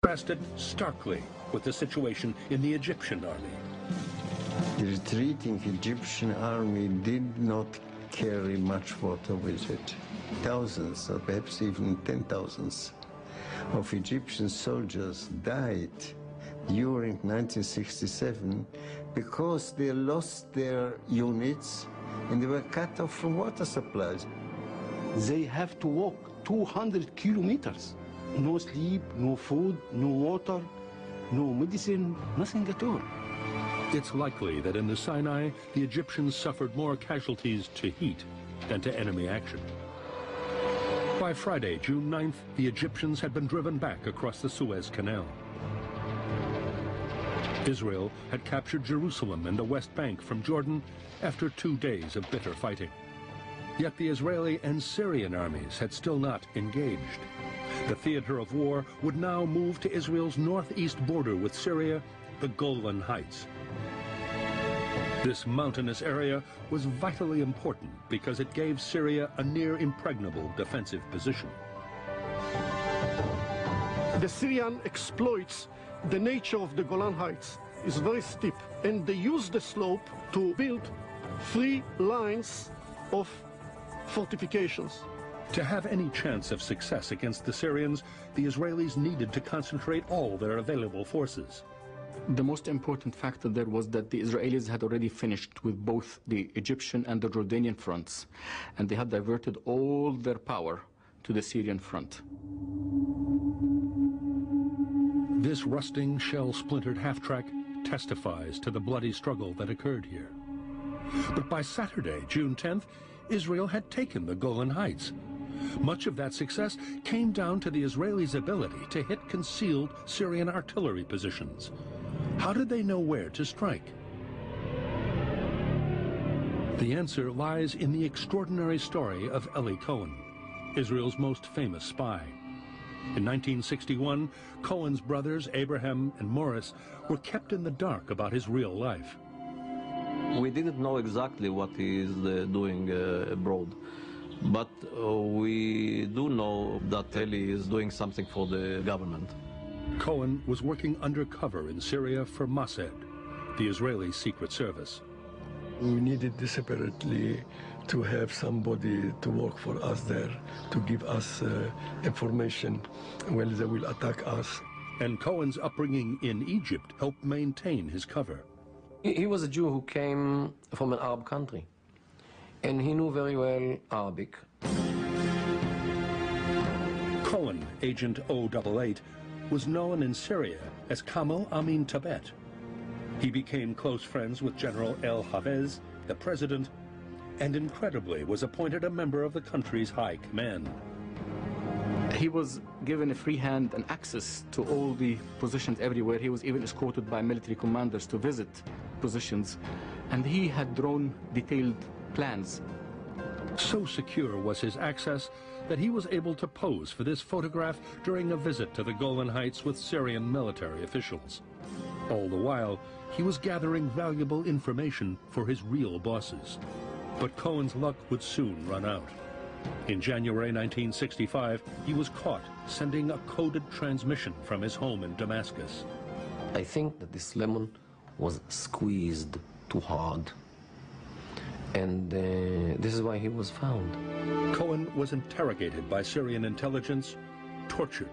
contrasted starkly with the situation in the Egyptian army. The retreating Egyptian army did not carry much water with it. Thousands, or perhaps even 10,000s of Egyptian soldiers died during 1967 because they lost their units and they were cut off from water supplies. They have to walk 200 kilometers. No sleep, no food, no water, no medicine, nothing at all. It's likely that in the Sinai, the Egyptians suffered more casualties to heat than to enemy action. By Friday, June 9th, the Egyptians had been driven back across the Suez Canal. Israel had captured Jerusalem and the West Bank from Jordan after 2 days of bitter fighting. Yet the Israeli and Syrian armies had still not engaged. The theater of war would now move to Israel's northeast border with Syria, the Golan Heights. This mountainous area was vitally important because it gave Syria a near-impregnable defensive position. The Syrian exploits the nature of the Golan Heights. It's very steep, and they use the slope to build 3 lines of fortifications. To have any chance of success against the Syrians, the Israelis needed to concentrate all their available forces. The most important factor there was that the Israelis had already finished with both the Egyptian and the Jordanian fronts, and they had diverted all their power to the Syrian front. This rusting, shell-splintered half-track testifies to the bloody struggle that occurred here. But by Saturday, June 10th, Israel had taken the Golan Heights. Much of that success came down to the Israelis' ability to hit concealed Syrian artillery positions. How did they know where to strike? The answer lies in the extraordinary story of Eli Cohen, Israel's most famous spy. In 1961, Cohen's brothers, Abraham and Morris, were kept in the dark about his real life. We didn't know exactly what he is doing abroad, but we do know that Eli is doing something for the government. Cohen was working undercover in Syria for Mossad, the Israeli secret service. We needed desperately to have somebody to work for us there, to give us information when they will attack us. And Cohen's upbringing in Egypt helped maintain his cover. He was a Jew who came from an Arab country, and he knew very well Arabic. Cohen, Agent 088, was known in Syria as Kamal Amin Tabet. He became close friends with General El Hafez, the president, and incredibly was appointed a member of the country's high command. He was given a free hand and access to all the positions everywhere. He was even escorted by military commanders to visit positions, and he had drawn detailed plans. So secure was his access that he was able to pose for this photograph during a visit to the Golan Heights with Syrian military officials. All the while, he was gathering valuable information for his real bosses. But Cohen's luck would soon run out. In January 1965, he was caught sending a coded transmission from his home in Damascus. I think that this lemon was squeezed too hard, and this is why he was found. Cohen was interrogated by Syrian intelligence, tortured,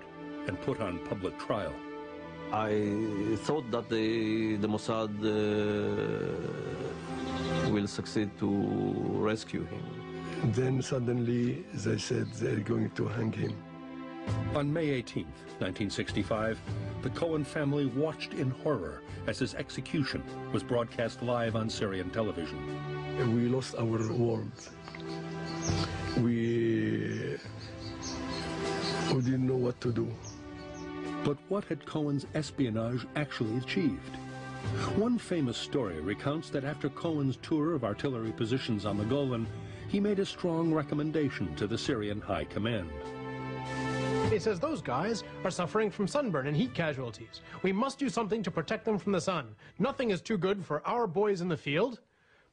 and put on public trial. I thought that the Mossad will succeed to rescue him. Then suddenly they said they're going to hang him. On May 18, 1965, the Cohen family watched in horror as his execution was broadcast live on Syrian television. We lost our world. We didn't know what to do. But what had Cohen's espionage actually achieved? One famous story recounts that after Cohen's tour of artillery positions on the Golan, he made a strong recommendation to the Syrian high command. He says those guys are suffering from sunburn and heat casualties. We must do something to protect them from the sun. Nothing is too good for our boys in the field.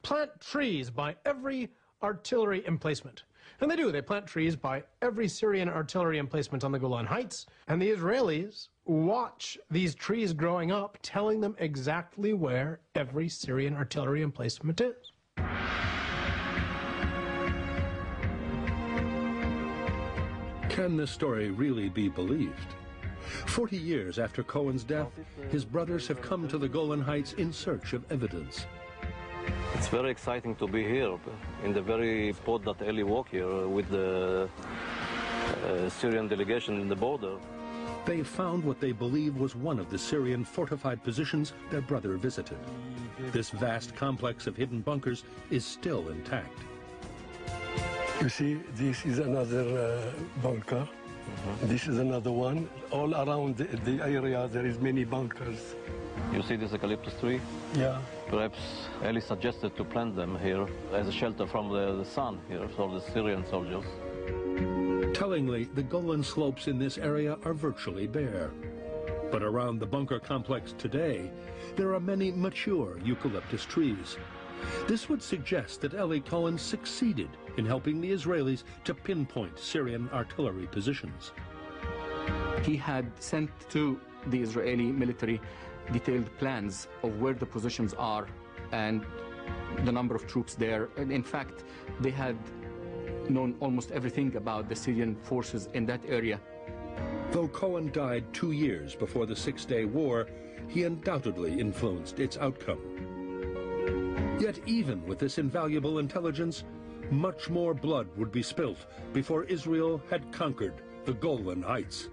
Plant trees by every artillery emplacement. And they do. They plant trees by every Syrian artillery emplacement on the Golan Heights. And the Israelis watch these trees growing up, telling them exactly where every Syrian artillery emplacement is. Can this story really be believed? 40 years after Cohen's death, his brothers have come to the Golan Heights in search of evidence. It's very exciting to be here in the very spot that Eli walked here with the Syrian delegation in the border. They found what they believe was one of the Syrian fortified positions their brother visited. This vast complex of hidden bunkers is still intact. You see, this is another bunker. This is another one. All around the area, there is many bunkers. You see this eucalyptus tree? Yeah. Perhaps Eli suggested to plant them here as a shelter from the sun here for the Syrian soldiers. Tellingly, the Golan slopes in this area are virtually bare. But around the bunker complex today, there are many mature eucalyptus trees. This would suggest that Eli Cohen succeeded in helping the Israelis to pinpoint Syrian artillery positions. He had sent to the Israeli military detailed plans of where the positions are and the number of troops there. And in fact, they had known almost everything about the Syrian forces in that area. Though Cohen died 2 years before the Six-Day War, he undoubtedly influenced its outcome. Yet even with this invaluable intelligence, much more blood would be spilt before Israel had conquered the Golan Heights.